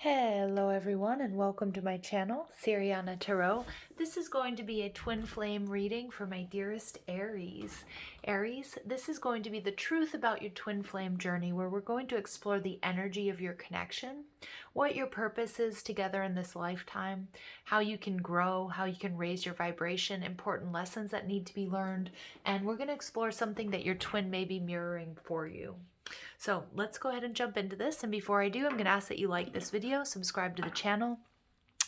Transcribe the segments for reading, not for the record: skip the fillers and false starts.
Hello everyone and welcome to my channel, Siriana Tarot. This is going to be a twin flame reading for my dearest Aries. Aries, this is going to be the truth about your twin flame journey where we're going to explore the energy of your connection, what your purpose is together in this lifetime, how you can grow, how you can raise your vibration, important lessons that need to be learned, and we're going to explore something that your twin may be mirroring for you. So let's go ahead and jump into this. And before I do, I'm going to ask that you like this video, subscribe to the channel,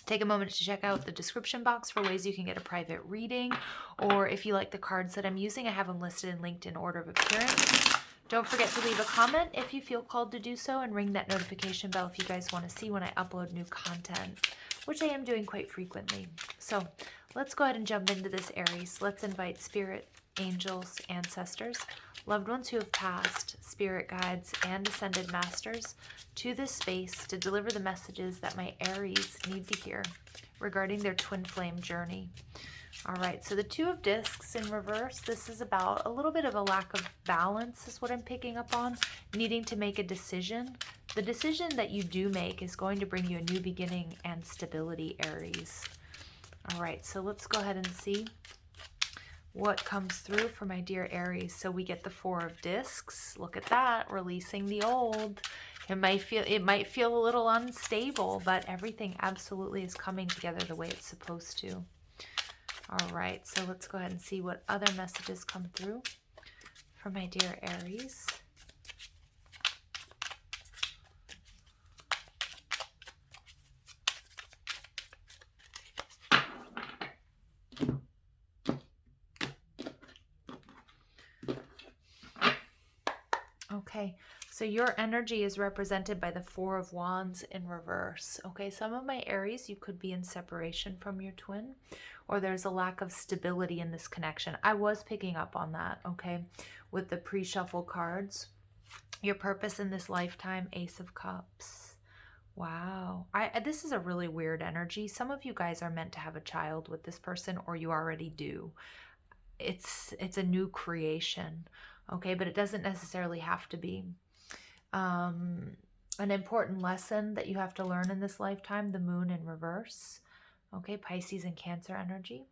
take a moment to check out the description box for ways you can get a private reading, or if you like the cards that I'm using, I have them listed and linked in order of appearance. Don't forget to leave a comment if you feel called to do so, and ring that notification bell if you guys want to see when I upload new content, which I am doing quite frequently. So let's go ahead and jump into this, Aries. Let's invite spirit, angels, ancestors, loved ones who have passed, spirit guides, and ascended masters to this space to deliver the messages that my Aries need to hear regarding their twin flame journey. All right, so the Two of Discs in reverse, this is about a little bit of a lack of balance is what I'm picking up on, needing to make a decision. The decision that you do make is going to bring you a new beginning and stability, Aries. All right, so let's go ahead and see what comes through for my dear Aries. So we get the Four of Discs. Look at that, releasing the old. It might feel a little unstable, but everything absolutely is coming together the way it's supposed to. All right, so let's go ahead and see what other messages come through for my dear Aries. Okay, so your energy is represented by the Four of Wands in reverse. Okay, some of my Aries, you could be in separation from your twin, or there's a lack of stability in this connection. I was picking up on that, okay, with the pre-shuffle cards. Your purpose in this lifetime, Ace of Cups. Wow, this is a really weird energy. Some of you guys are meant to have a child with this person, or you already do. It's a new creation, okay, but it doesn't necessarily have to be. An important lesson that you have to learn in this lifetime, the Moon in reverse, okay, Pisces and Cancer energy.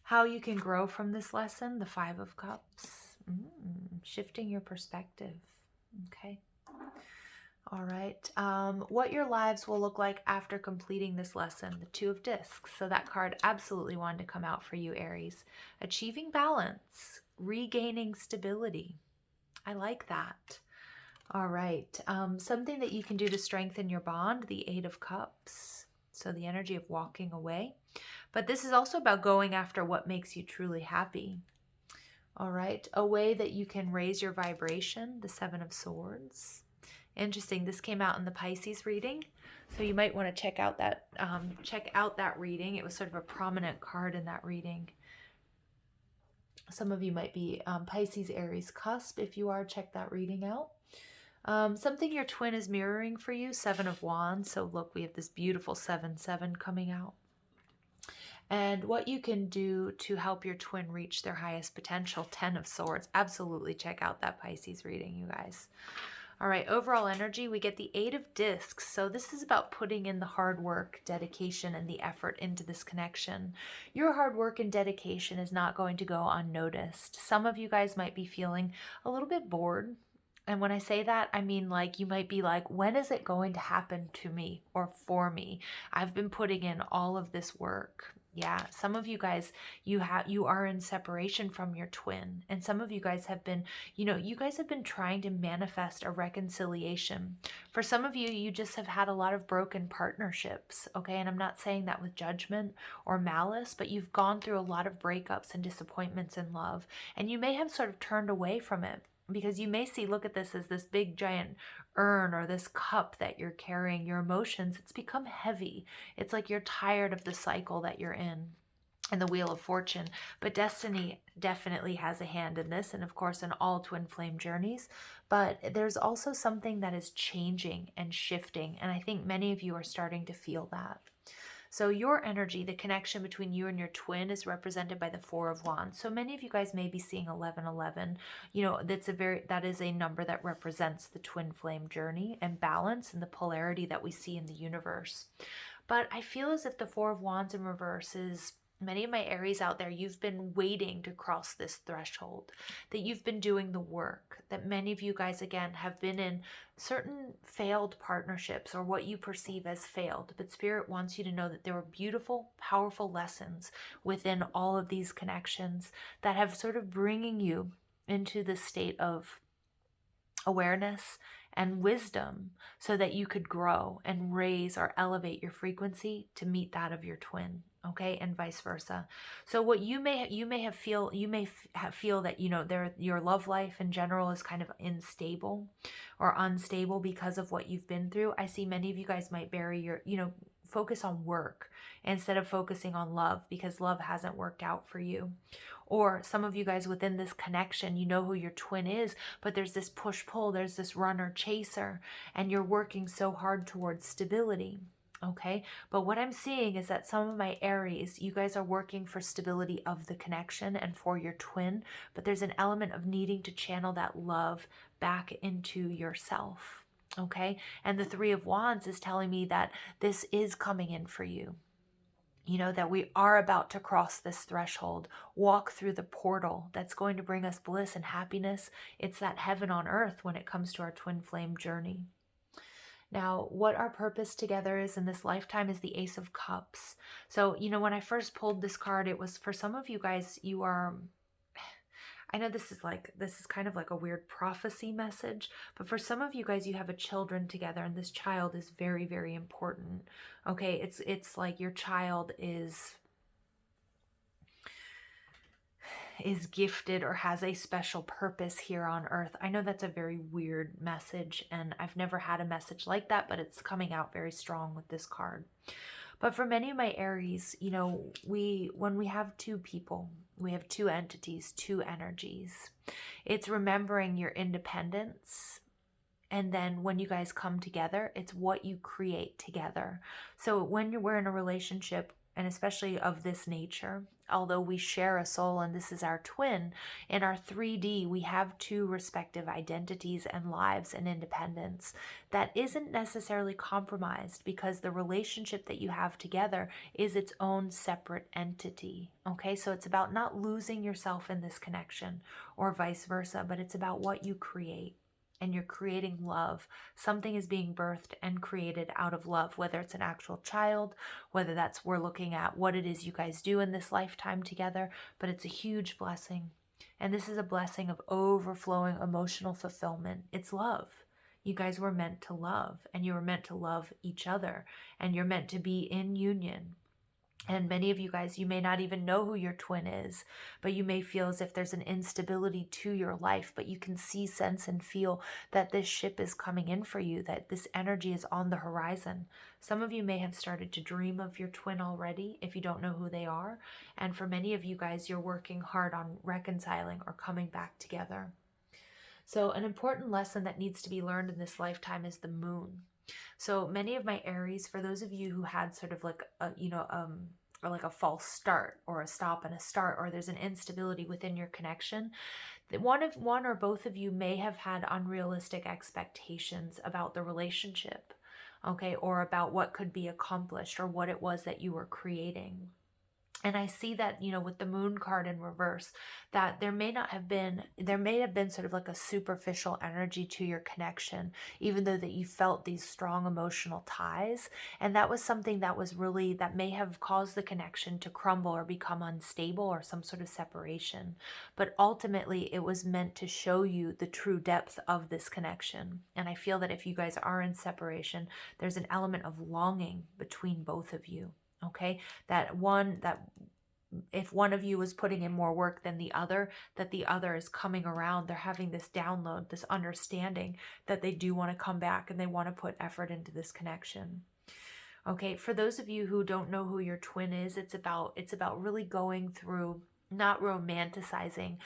How you can grow from this lesson, the Five of Cups, shifting your perspective, okay. All right, what your lives will look like after completing this lesson, the Two of Discs. So that card absolutely wanted to come out for you, Aries. Achieving balance, regaining stability. I like that. All right, something that you can do to strengthen your bond, the Eight of Cups. So the energy of walking away. But this is also about going after what makes you truly happy. All right, a way that you can raise your vibration, the Seven of Swords. Interesting. This came out in the Pisces reading, so you might want to check out that reading. It was sort of a prominent card in that reading. Some of you might be Pisces, Aries cusp. If you are, check that reading out. Something your twin is mirroring for you, Seven of Wands. So look, we have this beautiful 7-7 coming out. And what you can do to help your twin reach their highest potential, 10 of Swords. Absolutely check out that Pisces reading, you guys. All right, overall energy, we get the Eight of Discs. So this is about putting in the hard work, dedication, and the effort into this connection. Your hard work and dedication is not going to go unnoticed. Some of you guys might be feeling a little bit bored. And when I say that, I mean like you might be like, when is it going to happen to me or for me? I've been putting in all of this work. Yeah, some of you guys, you are in separation from your twin, and some of you guys have been, you guys have been trying to manifest a reconciliation. For some of you, you just have had a lot of broken partnerships, okay? And I'm not saying that with judgment or malice, but you've gone through a lot of breakups and disappointments in love, and you may have sort of turned away from it. Because you may look at this as this big giant urn or this cup that you're carrying, your emotions, it's become heavy. It's like you're tired of the cycle that you're in and the Wheel of Fortune. But destiny definitely has a hand in this, and of course in all twin flame journeys. But there's also something that is changing and shifting, and I think many of you are starting to feel that. So your energy, the connection between you and your twin, is represented by the Four of Wands. So many of you guys may be seeing 1111. You know, that is a number that represents the twin flame journey and balance and the polarity that we see in the universe. But I feel as if the Four of Wands in reverse is, many of my Aries out there, you've been waiting to cross this threshold, that you've been doing the work, that many of you guys, again, have been in certain failed partnerships or what you perceive as failed. But Spirit wants you to know that there were beautiful, powerful lessons within all of these connections that have sort of bringing you into the state of awareness and wisdom so that you could grow and raise or elevate your frequency to meet that of your twin. Okay, and vice versa. So what you may feel that, you know, your love life in general is kind of unstable or unstable because of what you've been through. I see many of you guys might bury your, you know, focus on work instead of focusing on love because love hasn't worked out for you. Or some of you guys within this connection, you know who your twin is, but there's this push-pull, there's this runner-chaser, and you're working so hard towards stability. Okay, but what I'm seeing is that some of my Aries, you guys are working for stability of the connection and for your twin, but there's an element of needing to channel that love back into yourself. Okay, and the Three of Wands is telling me that this is coming in for you. You know, that we are about to cross this threshold, walk through the portal that's going to bring us bliss and happiness. It's that heaven on earth when it comes to our twin flame journey. Now, what our purpose together is in this lifetime is the Ace of Cups. So, you know, when I first pulled this card, it was for some of you guys, you are, I know this is kind of like a weird prophecy message, but for some of you guys, you have a children together and this child is very, very important. Okay, it's like your child is gifted or has a special purpose here on earth. I know that's a very weird message and I've never had a message like that, but it's coming out very strong with this card. But for many of my Aries, you know, when we have two people, we have two entities, two energies. It's remembering your independence. And then when you guys come together, it's what you create together. So when we're in a relationship, and especially of this nature, although we share a soul and this is our twin, in our 3D, we have two respective identities and lives and independence that isn't necessarily compromised because the relationship that you have together is its own separate entity. Okay, so it's about not losing yourself in this connection or vice versa, but it's about what you create. And you're creating love. Something is being birthed and created out of love, whether it's an actual child, whether that's we're looking at what it is you guys do in this lifetime together, but it's a huge blessing. And this is a blessing of overflowing emotional fulfillment. It's love. You guys were meant to love, and you were meant to love each other, and you're meant to be in union. And many of you guys, you may not even know who your twin is, but you may feel as if there's an instability to your life, but you can see, sense, and feel that this ship is coming in for you, that this energy is on the horizon. Some of you may have started to dream of your twin already if you don't know who they are. And for many of you guys, you're working hard on reconciling or coming back together. So an important lesson that needs to be learned in this lifetime is the moon. So many of my Aries, for those of you who had sort of like a, or like a false start or a stop and a start, or there's an instability within your connection, that one or both of you may have had unrealistic expectations about the relationship, okay, or about what could be accomplished or what it was that you were creating. And I see that, you know, with the moon card in reverse, that there may have been sort of like a superficial energy to your connection, even though that you felt these strong emotional ties. And that was something that was really, that may have caused the connection to crumble or become unstable or some sort of separation. But ultimately, it was meant to show you the true depth of this connection. And I feel that if you guys are in separation, there's an element of longing between both of you. Okay, that if one of you is putting in more work than the other, that the other is coming around, they're having this download, this understanding that they do want to come back and they want to put effort into this connection. Okay, for those of you who don't know who your twin is, it's about really going through, not romanticizing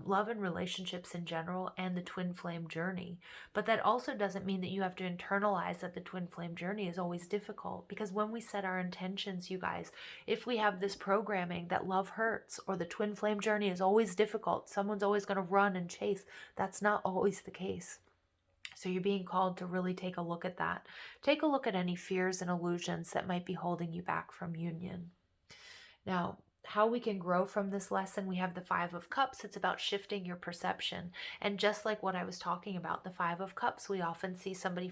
love and relationships in general, and the twin flame journey. But that also doesn't mean that you have to internalize that the twin flame journey is always difficult, because when we set our intentions, you guys, if we have this programming that love hurts or the twin flame journey is always difficult, someone's always going to run and chase, that's not always the case. So you're being called to really take a look at that. Take a look at any fears and illusions that might be holding you back from union. Now, how we can grow from this lesson, we have the Five of Cups. It's about shifting your perception. And just like what I was talking about, the Five of Cups, we often see somebody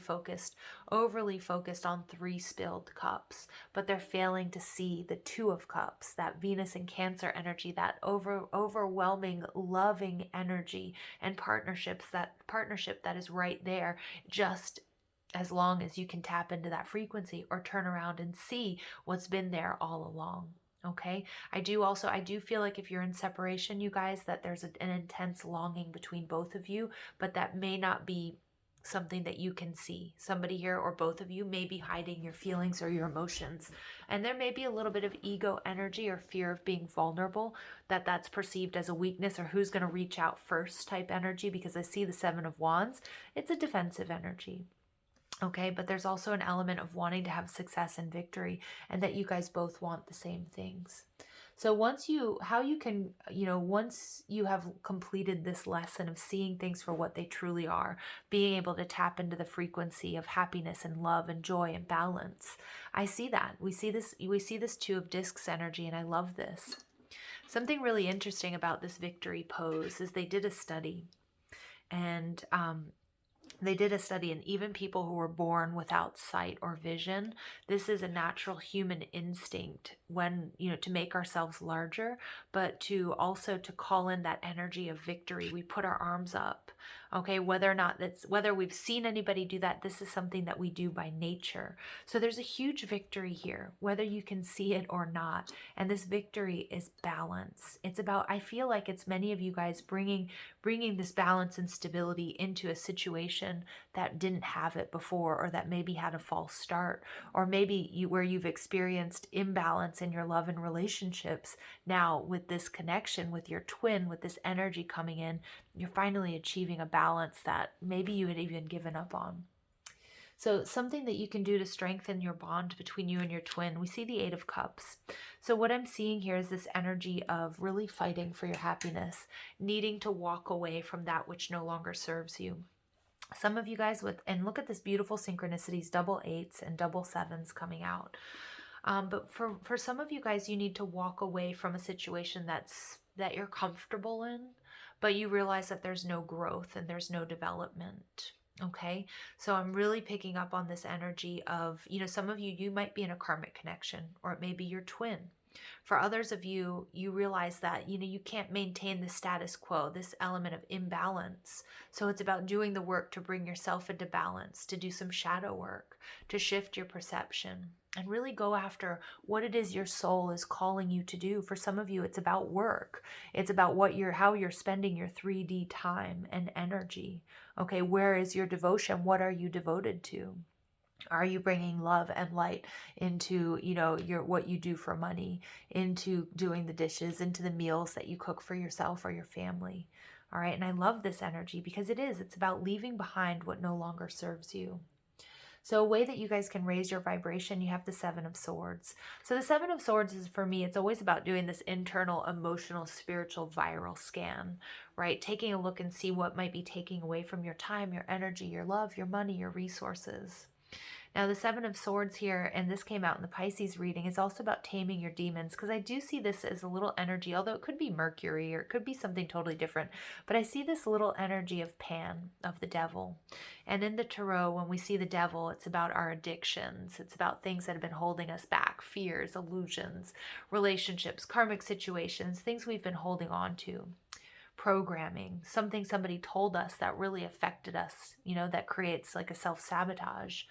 overly focused on 3 spilled cups, but they're failing to see the Two of Cups, that Venus and Cancer energy, that overwhelming, loving energy and partnership that is right there, just as long as you can tap into that frequency or turn around and see what's been there all along. Okay. I do feel like if you're in separation, you guys, that there's an intense longing between both of you, but that may not be something that you can see. Somebody here or both of you may be hiding your feelings or your emotions. And there may be a little bit of ego energy or fear of being vulnerable, that's perceived as a weakness, or who's going to reach out first type energy, because I see the Seven of Wands. It's a defensive energy. Okay, but there's also an element of wanting to have success and victory, and that you guys both want the same things. So once you have completed this lesson of seeing things for what they truly are, being able to tap into the frequency of happiness and love and joy and balance, I see that. We see this Two of Discs energy, and I love this. Something really interesting about this victory pose is they did a study, and and even people who were born without sight or vision, this is a natural human instinct when, to make ourselves larger, but to also to call in that energy of victory. We put our arms up. Okay, whether we've seen anybody do that, this is something that we do by nature. So there's a huge victory here, whether you can see it or not. And this victory is balance. I feel like it's many of you guys bringing this balance and stability into a situation that didn't have it before, or that maybe had a false start, or maybe where you've experienced imbalance in your love and relationships. Now with this connection with your twin, with this energy coming in, you're finally achieving a balance that maybe you had even given up on. So something that you can do to strengthen your bond between you and your twin, we see the Eight of Cups. So what I'm seeing here is this energy of really fighting for your happiness, needing to walk away from that which no longer serves you. Some of you guys and look at this beautiful synchronicities, double 8s and double 7s coming out. But for some of you guys, you need to walk away from a situation that you're comfortable in, but you realize that there's no growth and there's no development. Okay, so I'm really picking up on this energy of, some of you might be in a karmic connection, or it may be your twin. For others of you, you realize that, you can't maintain the status quo, this element of imbalance. So it's about doing the work to bring yourself into balance, to do some shadow work, to shift your perception, and really go after what it is your soul is calling you to do. For some of you, it's about work. It's about how you're spending your 3D time and energy. Okay, where is your devotion? What are you devoted to? Are you bringing love and light into, what you do for money, into doing the dishes, into the meals that you cook for yourself or your family? All right, and I love this energy because it's about leaving behind what no longer serves you. So a way that you guys can raise your vibration, you have the Seven of Swords. So the Seven of Swords is, for me, it's always about doing this internal, emotional, spiritual viral scan, right? Taking a look and see what might be taking away from your time, your energy, your love, your money, your resources. Now, the Seven of Swords here, and this came out in the Pisces reading, is also about taming your demons, because I do see this as a little energy, although it could be Mercury or it could be something totally different, but I see this little energy of Pan, of the devil. And in the Tarot, when we see the devil, it's about our addictions. It's about things that have been holding us back, fears, illusions, relationships, karmic situations, things we've been holding on to. Programming, something somebody told us that really affected us, that creates like a self-sabotage.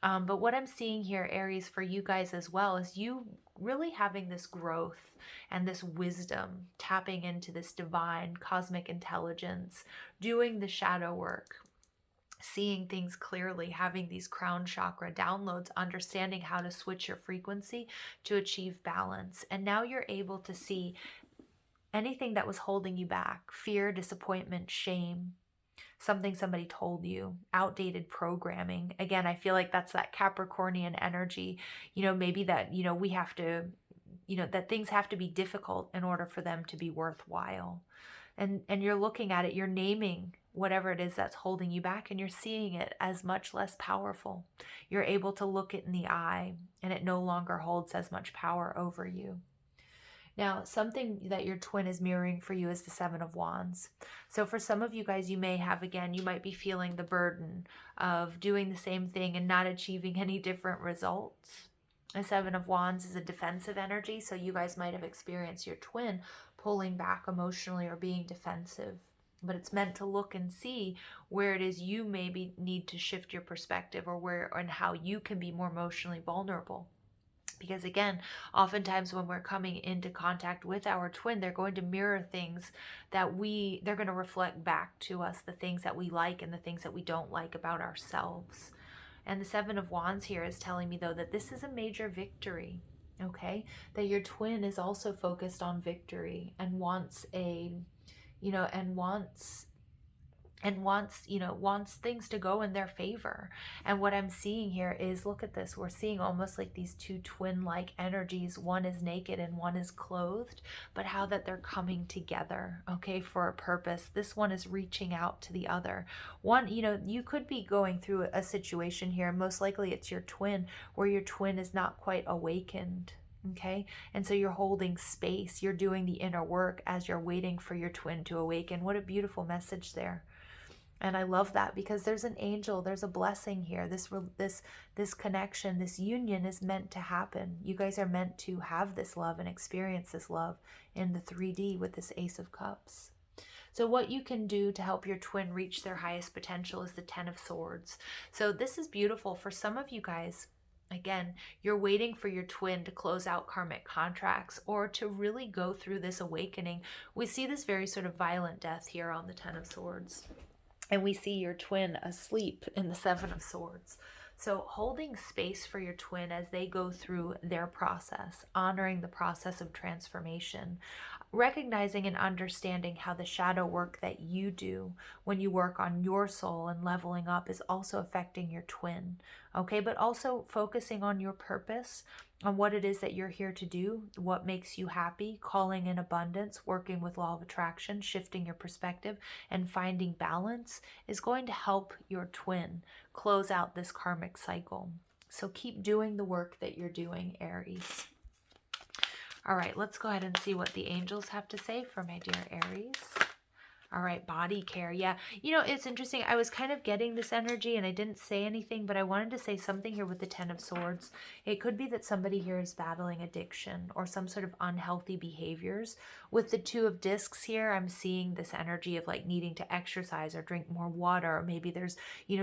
But what I'm seeing here, Aries, for you guys as well, is you really having this growth and this wisdom, tapping into this divine cosmic intelligence, doing the shadow work, seeing things clearly, having these crown chakra downloads, understanding how to switch your frequency to achieve balance. And now you're able to see anything that was holding you back, fear, disappointment, shame, something somebody told you, outdated programming. Again, I feel like that's that Capricornian energy, maybe that, we have to, that things have to be difficult in order for them to be worthwhile. And you're looking at it, you're naming whatever it is that's holding you back, and you're seeing it as much less powerful. You're able to look it in the eye, and it no longer holds as much power over you. Now, something that your twin is mirroring for you is the Seven of Wands. So for some of you guys, you may have, again, you might be feeling the burden of doing the same thing and not achieving any different results. The Seven of Wands is a defensive energy, so you guys might have experienced your twin pulling back emotionally or being defensive. But it's meant to look and see where it is you maybe need to shift your perspective, or where and how you can be more emotionally vulnerable. Because again, oftentimes when we're coming into contact with our twin, they're going to mirror things that they're going to reflect back to us, the things that we like and the things that we don't like about ourselves. And the Seven of Wands here is telling me, though, that this is a major victory, okay? That your twin is also focused on victory and wants wants things to go in their favor. And what I'm seeing here is, look at this, we're seeing almost like these two twin-like energies. One is naked and one is clothed, but how that they're coming together, okay, for a purpose. This one is reaching out to the other one. You could be going through a situation here, most likely it's your twin, where your twin is not quite awakened. Okay, and so you're holding space, you're doing the inner work as you're waiting for your twin to awaken. What a beautiful message there. And I love that, because there's an angel, there's a blessing here. This connection, this union is meant to happen. You guys are meant to have this love and experience this love in the 3D with this Ace of Cups. So what you can do to help your twin reach their highest potential is the Ten of Swords. So this is beautiful for some of you guys. Again, you're waiting for your twin to close out karmic contracts or to really go through this awakening. We see this very sort of violent death here on the Ten of Swords. And we see your twin asleep in the Seven of Swords. So holding space for your twin as they go through their process, honoring the process of transformation, recognizing and understanding how the shadow work that you do when you work on your soul and leveling up is also affecting your twin, okay? But also focusing on your purpose, on what it is that you're here to do, what makes you happy, calling in abundance, working with law of attraction, shifting your perspective, and finding balance is going to help your twin close out this karmic cycle. So keep doing the work that you're doing, Aries. All right, let's go ahead and see what the angels have to say for my dear Aries. All right, body care. Yeah, it's interesting. I was kind of getting this energy and I didn't say anything, but I wanted to say something here with the Ten of Swords. It could be that somebody here is battling addiction or some sort of unhealthy behaviors. With the Two of Discs here, I'm seeing this energy of like needing to exercise or drink more water, or maybe there's,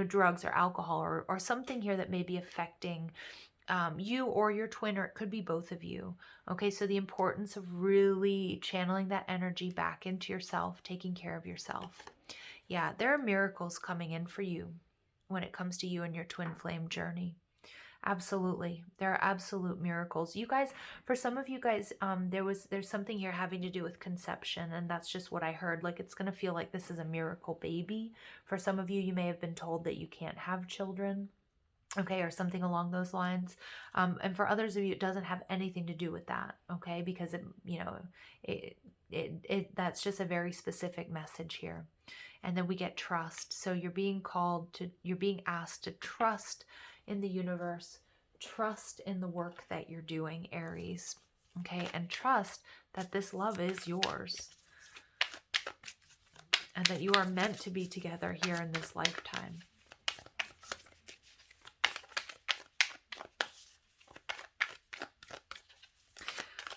drugs or alcohol or something here that may be affecting you or your twin, or it could be both of you. Okay, so the importance of really channeling that energy back into yourself, taking care of yourself. Yeah, there are miracles coming in for you when it comes to you and your twin flame journey. Absolutely. There are absolute miracles. You guys, for some of you guys, there's something here having to do with conception, and that's just what I heard. Like, it's going to feel like this is a miracle baby. For some of you, you may have been told that you can't have children. Okay, or something along those lines. And for others of you, it doesn't have anything to do with that, okay? Because that's just a very specific message here. And then we get trust. So you're being asked to trust in the universe, trust in the work that you're doing, Aries, okay? And trust that this love is yours and that you are meant to be together here in this lifetime.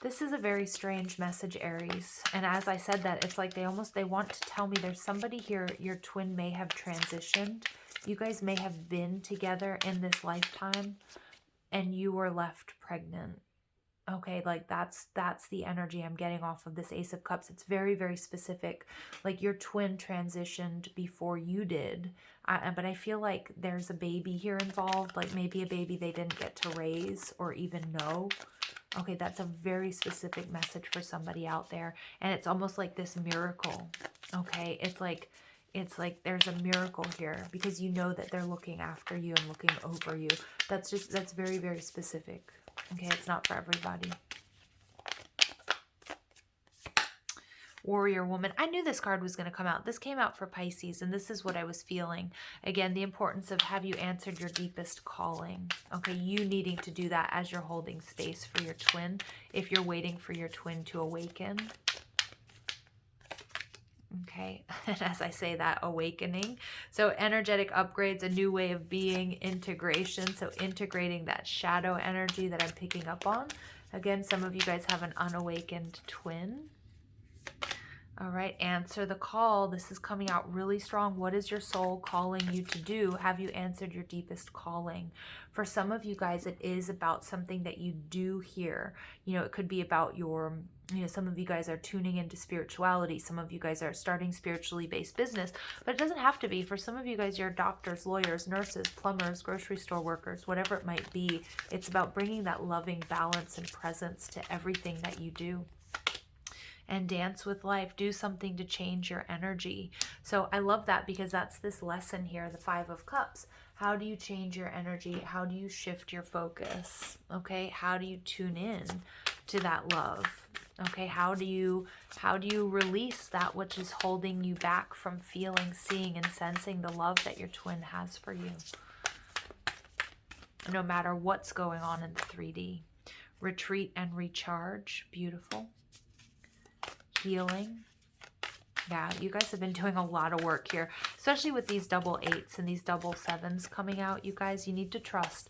This is a very strange message, Aries. And as I said that, it's like they want to tell me there's somebody here, your twin may have transitioned. You guys may have been together in this lifetime and you were left pregnant. Okay, like that's the energy I'm getting off of this Ace of Cups. It's very, very specific. Like your twin transitioned before you did. But I feel like there's a baby here involved, like maybe a baby they didn't get to raise or even know. Okay, that's a very specific message for somebody out there. And it's almost like this miracle. Okay, it's like there's a miracle here because you know that they're looking after you and looking over you. That's very, very specific. Okay, it's not for everybody. Warrior woman. I knew this card was going to come out. This came out for Pisces, and this is what I was feeling. Again, the importance of have you answered your deepest calling. Okay, you needing to do that as you're holding space for your twin, if you're waiting for your twin to awaken. Okay, and as I say that, awakening. So energetic upgrades, a new way of being, integration. So integrating that shadow energy that I'm picking up on. Again, some of you guys have an unawakened twin. All right, answer the call. This is coming out really strong. What is your soul calling you to do? Have you answered your deepest calling? For some of you guys, it is about something that you do here. You know, it could be about your, you know, some of you guys are tuning into spirituality. Some of you guys are starting spiritually based business, but it doesn't have to be. For some of you guys, you're doctors, lawyers, nurses, plumbers, grocery store workers, whatever it might be. It's about bringing that loving balance and presence to everything that you do. And dance with life. Do something to change your energy. So I love that because that's this lesson here, the Five of Cups. How do you change your energy? How do you shift your focus? Okay, how do you tune in to that love? Okay, how do you release that which is holding you back from feeling, seeing, and sensing the love that your twin has for you? No matter what's going on in the 3D. Retreat and recharge. Beautiful. Healing. Yeah, you guys have been doing a lot of work here, especially with these double 8s and these double 7s coming out. You guys, you need to trust,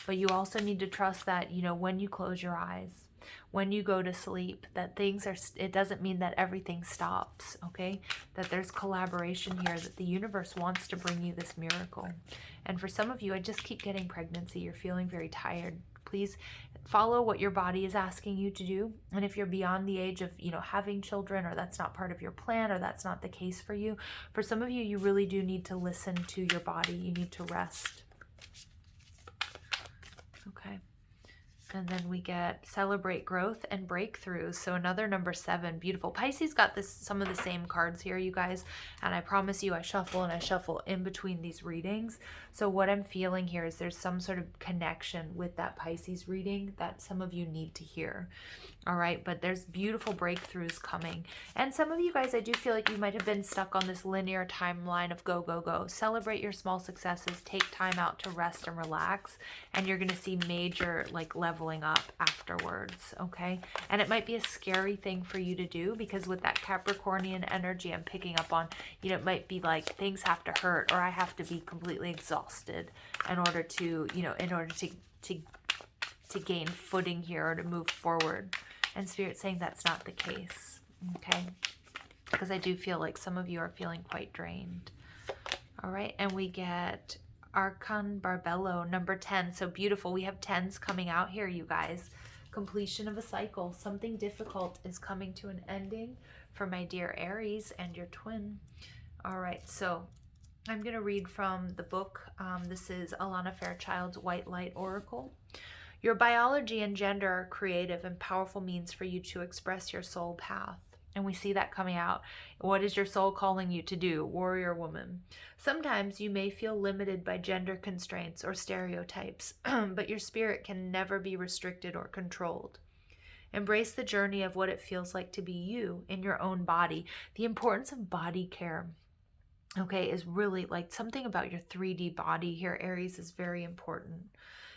but you also need to trust that, you know, when you close your eyes, when you go to sleep, that things are, it doesn't mean that everything stops, okay? That there's collaboration here, that the universe wants to bring you this miracle. And for some of you, I just keep getting pregnancy. You're feeling very tired. Please follow what your body is asking you to do. And if you're beyond the age of, you know, having children, or that's not part of your plan, or that's not the case for you, for some of you, you really do need to listen to your body. You need to rest. Okay. And then we get celebrate growth and breakthroughs. So another number 7, beautiful. Pisces got some of the same cards here, you guys. And I promise you, I shuffle and I shuffle in between these readings. So what I'm feeling here is there's some sort of connection with that Pisces reading that some of you need to hear. All right, but there's beautiful breakthroughs coming. And some of you guys, I do feel like you might have been stuck on this linear timeline of go, go, go. Celebrate your small successes. Take time out to rest and relax. And you're going to see major, like, leveling up afterwards, okay? And it might be a scary thing for you to do because with that Capricornian energy I'm picking up on, you know, it might be like things have to hurt, or I have to be completely exhausted in order to, you know, in order to gain footing here or to move forward. And Spirit's saying that's not the case, okay? Because I do feel like some of you are feeling quite drained. All right, and we get Archon Barbello, number 10. So beautiful. We have 10s coming out here, you guys. Completion of a cycle. Something difficult is coming to an ending for my dear Aries and your twin. All right, so I'm going to read from the book. This is Alana Fairchild's White Light Oracle. Your biology and gender are creative and powerful means for you to express your soul path. And we see that coming out. What is your soul calling you to do, warrior woman? Sometimes you may feel limited by gender constraints or stereotypes, but your spirit can never be restricted or controlled. Embrace the journey of what it feels like to be you in your own body. The importance of body care, okay, is really like something about your 3D body here, Aries, is very important.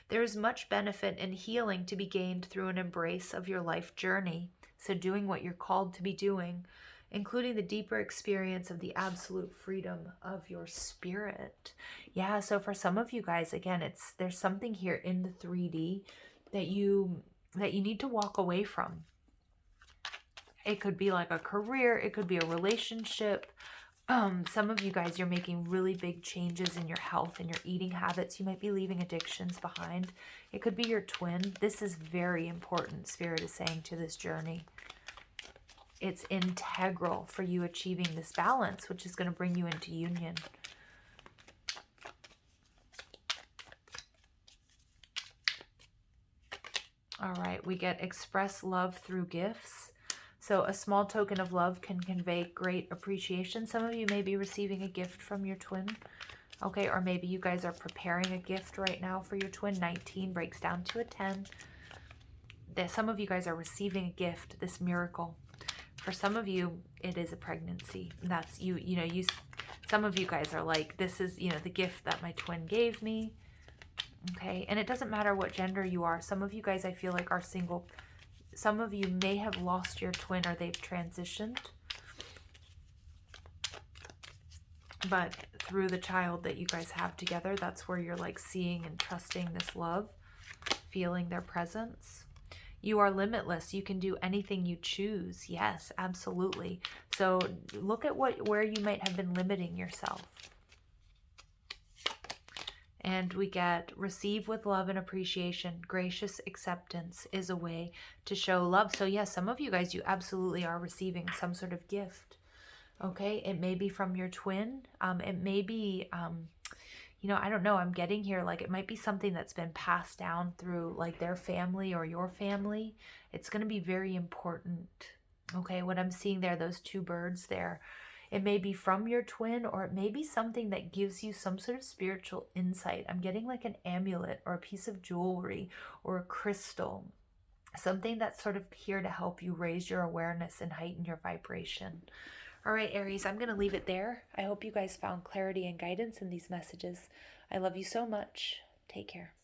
There is much benefit and healing to be gained through an embrace of your life journey. So doing what you're called to be doing, including the deeper experience of the absolute freedom of your spirit. Yeah, so for some of you guys, again, there's something here in the 3D that you need to walk away from. It could be like a career, it could be a relationship. Some of you guys, you're making really big changes in your health and your eating habits. You might be leaving addictions behind. It could be your twin. This is very important, Spirit is saying, to this journey. It's integral for you achieving this balance, which is going to bring you into union. All right, we get express love through gifts. So a small token of love can convey great appreciation. Some of you may be receiving a gift from your twin. Okay, or maybe you guys are preparing a gift right now for your twin. 19 breaks down to a 10. Some of you guys are receiving a gift, this miracle. For some of you, it is a pregnancy. That's some of you guys are like, this is, the gift that my twin gave me. Okay, and it doesn't matter what gender you are. Some of you guys, I feel like, are single. Some of you may have lost your twin or they've transitioned. But through the child that you guys have together, that's where you're like seeing and trusting this love, feeling their presence. You are limitless. You can do anything you choose. Yes, absolutely. So look at where you might have been limiting yourself. And we get receive with love and appreciation. Gracious acceptance is a way to show love. So yes, some of you guys, you absolutely are receiving some sort of gift. Okay, it may be from your twin. It may be, I don't know. I'm getting here like it might be something that's been passed down through like their family or your family. It's going to be very important. Okay, what I'm seeing there, those two birds there, it may be from your twin or it may be something that gives you some sort of spiritual insight. I'm getting like an amulet or a piece of jewelry or a crystal, something that's sort of here to help you raise your awareness and heighten your vibration. All right, Aries, I'm going to leave it there. I hope you guys found clarity and guidance in these messages. I love you so much. Take care.